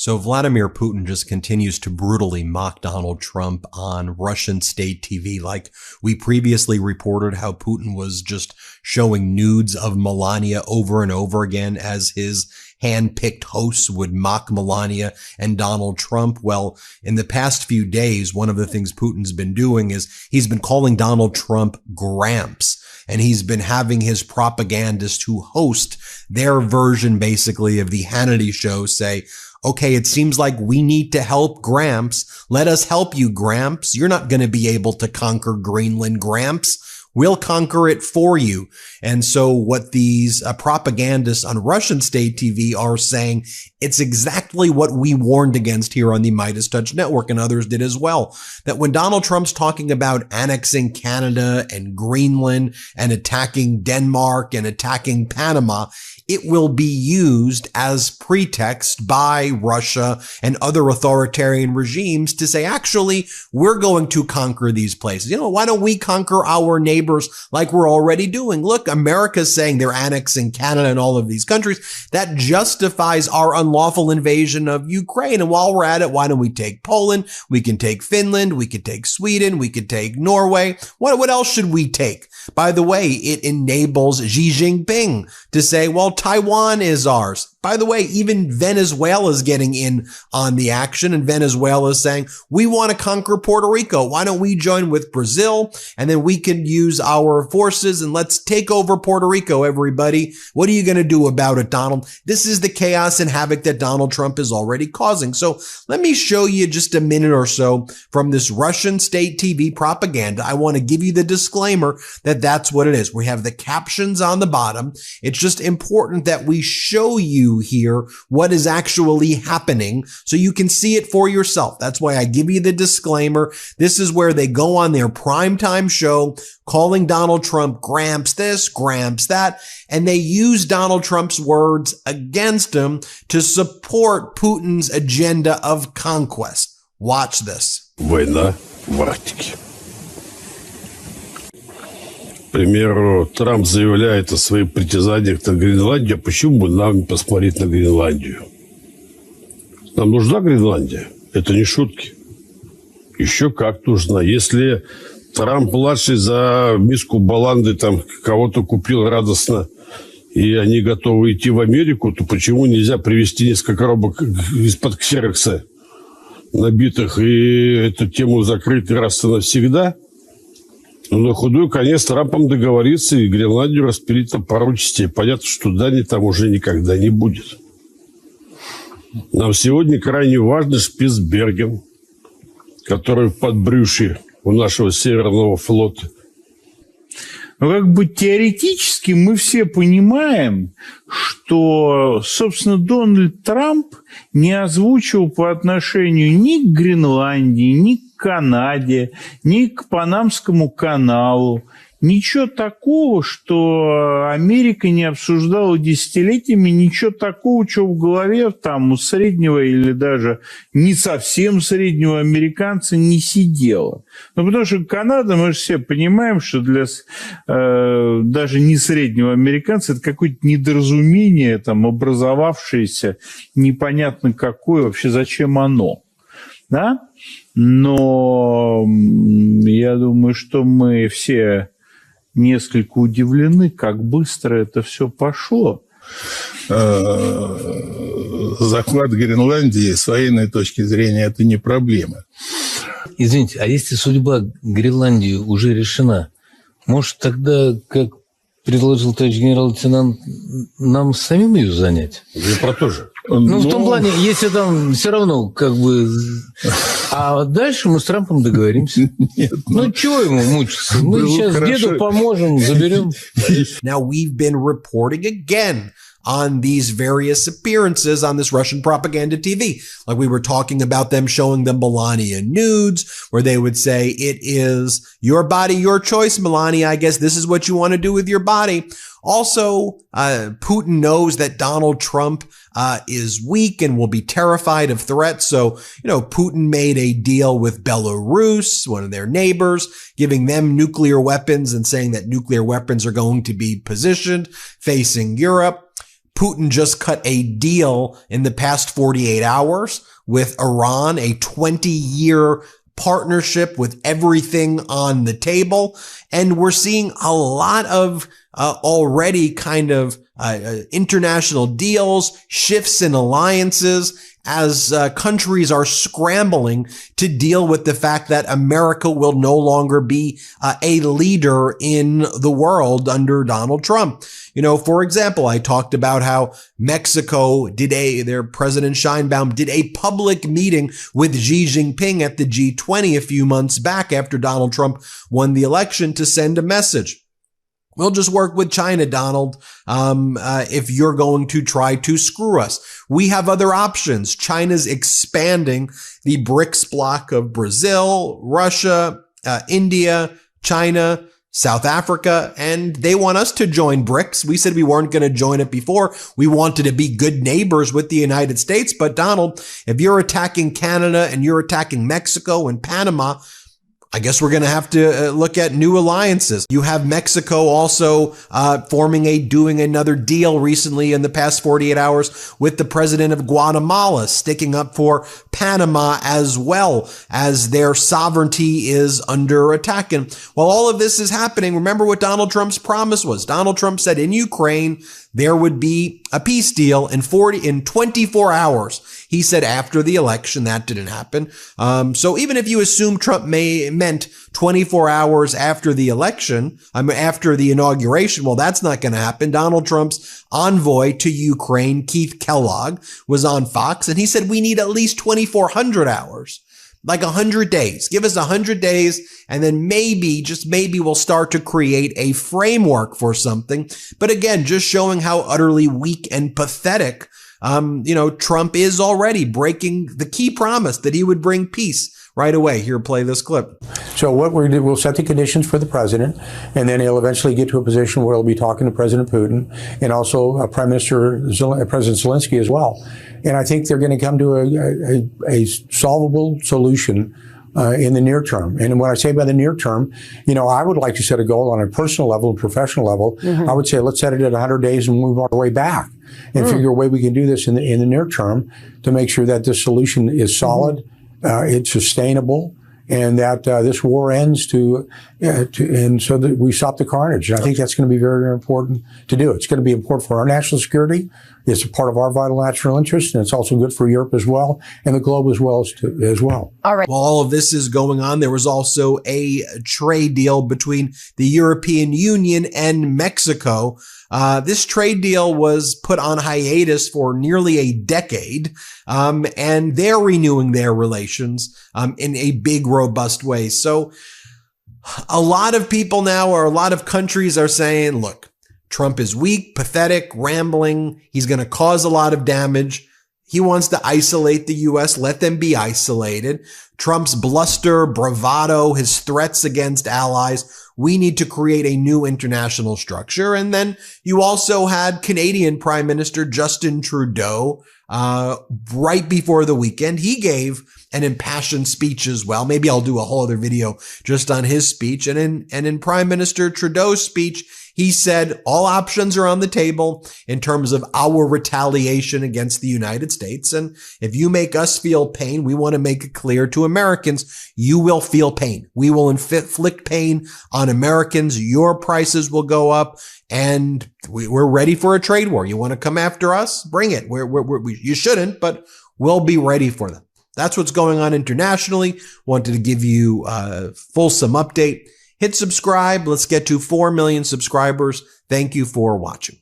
So Vladimir Putin just continues to brutally mock Donald Trump on Russian state TV. Like we previously reported how Putin was just showing nudes of Melania over and over again as his hand-picked hosts would mock Melania and Donald Trump. Well, in the past few days, one of the things Putin's been doing is he's been calling Donald Trump Gramps. And he's been having his propagandists who host their version basically of the Hannity show say, okay, it seems like we need to help Gramps. Let us help you, Gramps. You're not going to be able to conquer Greenland, Gramps. We'll conquer it for you. And so what these propagandists on Russian state TV are saying, it's exactly what we warned against here on the Midas Touch Network, and others did as well. That when Donald Trump's talking about annexing Canada and Greenland and attacking Denmark and attacking Panama, it will be used as pretext by Russia and other authoritarian regimes to say, actually, we're going to conquer these places. You know, why don't we conquer our neighbors like we're already doing? Look, America's saying they're annexing Canada and all of these countries. That justifies our unlawful invasion of Ukraine. And while we're at it, why don't we take Poland? We can take Finland. We could take Sweden. We could take Norway. What else should we take? By the way, it enables Xi Jinping to say, well, Taiwan is ours. By the way, even Venezuela is getting in on the action, and Venezuela is saying, we want to conquer Puerto Rico. Why don't we join with Brazil? And then we can use our forces and let's take over Puerto Rico, everybody. What are you going to do about it, Donald? This is the chaos and havoc that Donald Trump is already causing. So let me show you just a minute or so from this Russian state TV propaganda. I want to give you the disclaimer that that's what it is. We have the captions on the bottom. It's just important that we show you here what is actually happening so you can see it for yourself. That's why I give you the disclaimer. This is where they go on their primetime show calling Donald Trump Gramps this, Gramps that, and they use Donald Trump's words against him to support Putin's agenda of conquest. Watch this. Война в Арктике. К примеру, Трамп заявляет о своих притязаниях на Гренландию. Почему бы нам не посмотреть на Гренландию? Нам нужна Гренландия? Это не шутки. Еще как нужна. Если Трамп-младший за миску баланды там кого-то купил радостно, и они готовы идти в Америку, то почему нельзя привезти несколько коробок из-под ксерокса набитых и эту тему закрыть раз и навсегда? Но на худой конец с Трампом договориться и Гренландию распилить на пару частей. Понятно, что Дани там уже никогда не будет. Нам сегодня крайне важен Шпицберген, который в подбрюшье у нашего Северного флота. Но как бы теоретически мы все понимаем, что, собственно, Дональд Трамп не озвучил по отношению ни к Гренландии, ни к Канаде, ни к Панамскому каналу ничего такого, что Америка не обсуждала десятилетиями, ничего такого, что в голове там у среднего или даже не совсем среднего американца не сидело. Ну, потому что Канада, мы же все понимаем, что для даже не среднего американца это какое-то недоразумение, там, образовавшееся, непонятно какое, вообще зачем оно. Да? Но я думаю, что мы все несколько удивлены, как быстро это все пошло. Захват Гренландии с военной точки зрения – это не проблема. Извините, а если судьба Гренландии уже решена, может тогда, как предложил товарищ генерал-лейтенант, нам самим ее занять? Я про то же. Ну, в том плане, если там все равно как бы... А дальше мы с Трампом договоримся. Нет, ну, чего ему мучиться? Мы сейчас деду поможем, заберем. Now we've been reporting again on these various appearances on this Russian propaganda TV. Like we were talking about them showing them Melania nudes, where they would say, it is your body, your choice, Melania. I guess this is what you want to do with your body. Also, Putin knows that Donald Trump is weak and will be terrified of threats. So, Putin made a deal with Belarus, one of their neighbors, giving them nuclear weapons and saying that nuclear weapons are going to be positioned facing Europe. Putin just cut a deal in the past 48 hours with Iran, a 20-year partnership with everything on the table. And we're seeing a lot of already kind of international deals, shifts in alliances, as countries are scrambling to deal with the fact that America will no longer be a leader in the world under Donald Trump. You know, for example, I talked about how Mexico their President Sheinbaum did a public meeting with Xi Jinping at the G20 a few months back after Donald Trump won the election to send a message. We'll just work with China, Donald, if you're going to try to screw us. We have other options. China's expanding the BRICS bloc of Brazil, Russia, India, China, South Africa, and they want us to join BRICS. We said we weren't going to join it before. We wanted to be good neighbors with the United States. But Donald, if you're attacking Canada and you're attacking Mexico and Panama, I guess we're going to have to look at new alliances. You have Mexico also doing another deal recently in the past 48 hours with the president of Guatemala, sticking up for Panama as well, as their sovereignty is under attack. And while all of this is happening, remember what Donald Trump's promise was. Donald Trump said in Ukraine there would be a peace deal in 24 hours. He said after the election. That didn't happen. So even if you assume Trump meant 24 hours after the election, after the inauguration, well, that's not going to happen. Donald Trump's envoy to Ukraine, Keith Kellogg, was on Fox, and he said we need at least 2,400 hours. Like 100 days. Give us 100 days, and then maybe, just maybe, we'll start to create a framework for something. But again, just showing how utterly weak and pathetic, Trump is already breaking the key promise that he would bring peace right away. Here, play this clip. So what we'll set the conditions for the president, and then he'll eventually get to a position where he'll be talking to President Putin and also President Zelensky as well. And I think they're going to come to a solvable solution in the near term. And when I say by the near term, I would like to set a goal on a personal level and professional level. I would say let's set it at 100 days and move our way back and figure a way we can do this in the near term to make sure that this solution is solid, it's sustainable, and that this war ends and so that we stop the carnage. And I think that's going to be very, very important to do. It's going to be important for our national security. It's a part of our vital national interest, and it's also good for Europe as well, and the globe as well. All right. While all of this is going on, there was also a trade deal between the European Union and Mexico. This trade deal was put on hiatus for nearly a decade, and they're renewing their relations in a big, robust way. So a lot of people now, or a lot of countries, are saying, look, Trump is weak, pathetic, rambling. He's going to cause a lot of damage. He wants to isolate the U.S. Let them be isolated. Trump's bluster, bravado, his threats against allies. We need to create a new international structure. And then you also had Canadian Prime Minister Justin Trudeau right before the weekend. He gave an impassioned speech as well. Maybe I'll do a whole other video just on his speech. And in Prime Minister Trudeau's speech, he said all options are on the table in terms of our retaliation against the United States. And if you make us feel pain, we want to make it clear to Americans, you will feel pain. We will inflict pain on Americans. Your prices will go up, and we're ready for a trade war. You want to come after us? Bring it. You shouldn't, but we'll be ready for them. That's what's going on internationally. Wanted to give you a fulsome update. Hit subscribe. Let's get to 4 million subscribers. Thank you for watching.